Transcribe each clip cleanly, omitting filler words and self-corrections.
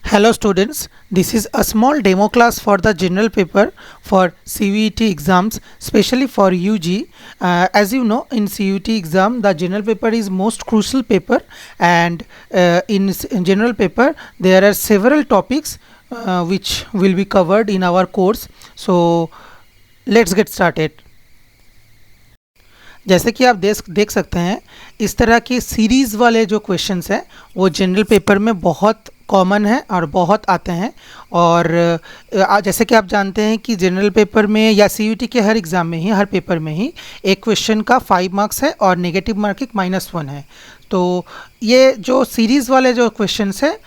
Hello students, this is a small demo class for the general paper for CUET exams, especially for UG. As you know, in CUET exam, the general paper is most crucial paper, and in general paper there are several topics which will be covered in our course. So let's get started. जैसे कि आप देख सकते हैं, इस तरह के series वाले जो क्वेश्चंस हैं वो जनरल पेपर में बहुत कॉमन है और बहुत आते हैं। और जैसे कि आप जानते हैं कि जनरल पेपर में या CUET के हर एग्ज़ाम में ही, हर पेपर में ही एक क्वेश्चन का 5 मार्क्स है और नेगेटिव मार्किंग -1 है। तो ये जो सीरीज़ वाले जो क्वेश्चंस हैं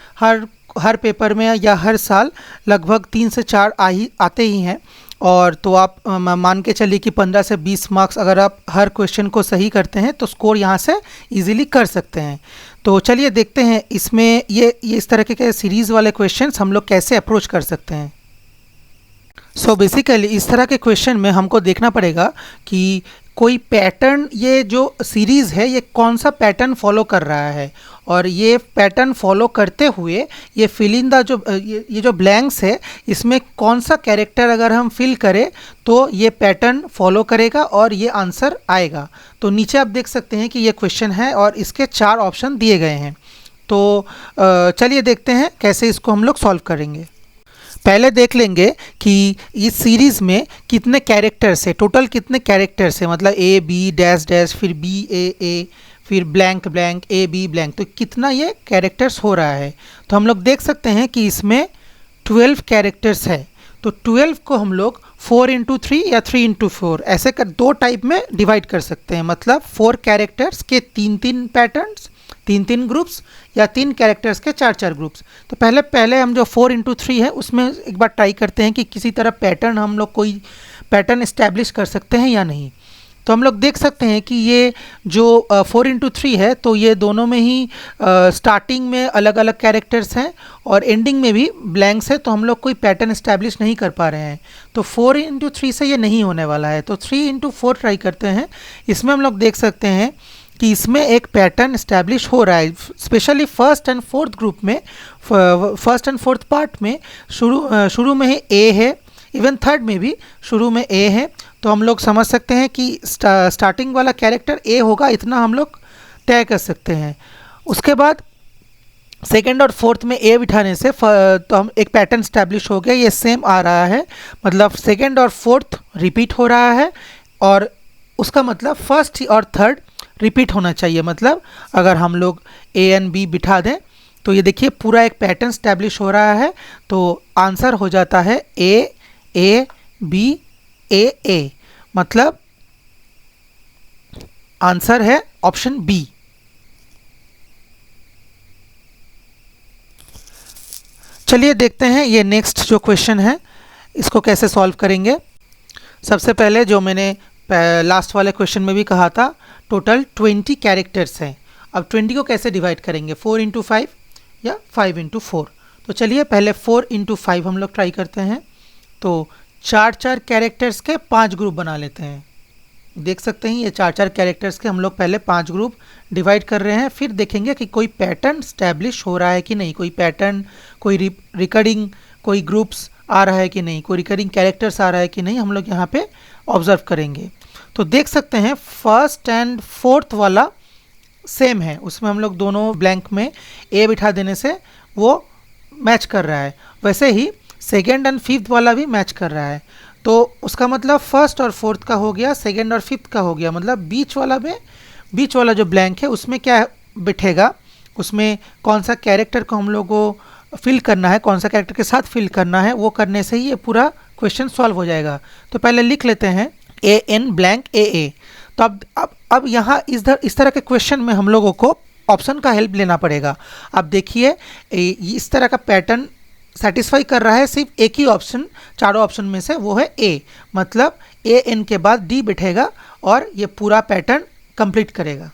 हर पेपर में या हर साल लगभग 3 से 4 आते ही हैं। और तो आप मान के चलिए कि 15 से 20 मार्क्स अगर आप हर क्वेश्चन को सही करते हैं तो स्कोर यहाँ से इजीली कर सकते हैं। तो चलिए देखते हैं इसमें ये इस तरह के सीरीज़ वाले क्वेश्चंस हम लोग कैसे अप्रोच कर सकते हैं। सो बेसिकली इस तरह के क्वेश्चन में हमको देखना पड़ेगा कि कोई पैटर्न, ये जो सीरीज़ है ये कौन सा पैटर्न फॉलो कर रहा है, और ये पैटर्न फॉलो करते हुए ये फिल इन द ये जो ब्लैंक्स है इसमें कौन सा कैरेक्टर अगर हम फिल करें तो ये पैटर्न फॉलो करेगा और ये आंसर आएगा। तो नीचे आप देख सकते हैं कि ये क्वेश्चन है और इसके 4 ऑप्शन दिए गए हैं। तो चलिए देखते हैं कैसे इसको हम लोग सॉल्व करेंगे। पहले देख लेंगे कि इस सीरीज़ में कितने कैरेक्टर्स है, टोटल कितने कैरेक्टर्स है, मतलब ए बी डैश डैश फिर बी ए फिर blank blank A B blank, तो कितना ये कैरेक्टर्स हो रहा है। तो हम लोग देख सकते हैं कि इसमें 12 कैरेक्टर्स है। तो 12 को हम लोग 4 × 3 या 3 × 4 ऐसे कर 2 टाइप में डिवाइड कर सकते हैं, मतलब 4 कैरेक्टर्स के 3 पैटर्न्स, 3 ग्रुप्स, या 3 कैरेक्टर्स के 4 ग्रुप्स। तो पहले हम जो 4 × 3 है उसमें एक बार ट्राई करते हैं कि किसी तरह पैटर्न हम लोग कोई पैटर्न इस्टेब्लिश कर सकते हैं या नहीं। तो हम लोग देख सकते हैं कि ये जो 4 × 3 है तो ये दोनों में ही स्टार्टिंग में अलग अलग कैरेक्टर्स हैं और एंडिंग में भी ब्लैंक्स है, तो हम लोग कोई पैटर्न इस्टेब्लिश नहीं कर पा रहे हैं। तो 4 × 3 से ये नहीं होने वाला है, तो 3 × 4 ट्राई करते हैं। इसमें हम लोग देख सकते हैं कि इसमें एक पैटर्न इस्टेब्लिश हो रहा है, specially first and fourth group में, फर्स्ट एंड फोर्थ पार्ट में शुरू में ही ए है, इवन थर्ड में भी शुरू में ए है। तो हम लोग समझ सकते हैं कि स्टार्टिंग वाला कैरेक्टर ए होगा, इतना हम लोग तय कर सकते हैं। उसके बाद सेकेंड और फोर्थ में ए बिठाने से तो हम एक पैटर्न स्टैब्लिश हो गया, ये सेम आ रहा है, मतलब सेकेंड और फोर्थ रिपीट हो रहा है, और उसका मतलब फर्स्ट और थर्ड रिपीट होना चाहिए। मतलब अगर हम लोग ए एंड बी बिठा दें तो ये देखिए पूरा एक पैटर्न स्टैब्लिश हो रहा है। तो आंसर हो जाता है ए बी ए, मतलब आंसर है ऑप्शन बी। चलिए देखते हैं ये नेक्स्ट जो क्वेश्चन है इसको कैसे सॉल्व करेंगे। सबसे पहले जो मैंने लास्ट वाले क्वेश्चन में भी कहा था, टोटल 20 कैरेक्टर्स हैं। अब 20 को कैसे डिवाइड करेंगे, 4 × 5 या 5 × 4। तो चलिए पहले 4 × 5 हम लोग ट्राई करते हैं। तो 4 कैरेक्टर्स के 5 ग्रुप बना लेते हैं। देख सकते हैं ये 4 कैरेक्टर्स के हम लोग पहले 5 ग्रुप डिवाइड कर रहे हैं, फिर देखेंगे कि कोई पैटर्न स्टैब्लिश हो रहा है कि नहीं, कोई पैटर्न, कोई रिकरिंग कोई ग्रुप्स आ रहा है कि नहीं, कोई रिकरिंग कैरेक्टर्स आ रहा है कि नहीं, हम लोग यहाँ पे ऑब्जर्व करेंगे। तो देख सकते हैं फर्स्ट एंड फोर्थ वाला सेम है, उसमें हम लोग दोनों ब्लैंक में ए बिठा देने से वो मैच कर रहा है। वैसे ही सेकेंड एंड फिफ्थ वाला भी मैच कर रहा है। तो उसका मतलब फर्स्ट और फोर्थ का हो गया, सेकेंड और फिफ्थ का हो गया, मतलब बीच वाला जो ब्लैंक है उसमें क्या बिठेगा, उसमें कौन सा कैरेक्टर को हम लोग को फिल करना है, कौन सा कैरेक्टर के साथ फिल करना है, वो करने से ही ये पूरा क्वेश्चन सॉल्व हो जाएगा। तो पहले लिख लेते हैं ए एन ब्लैंक ए। तो अब यहाँ इस तरह के क्वेश्चन में हम लोगों को ऑप्शन का हेल्प लेना पड़ेगा। अब देखिए इस तरह का पैटर्न सेटिस्फाई कर रहा है सिर्फ एक ही ऑप्शन, चारों ऑप्शन में से, वो है ए, मतलब ए एन के बाद डी बैठेगा और ये पूरा पैटर्न कंप्लीट करेगा।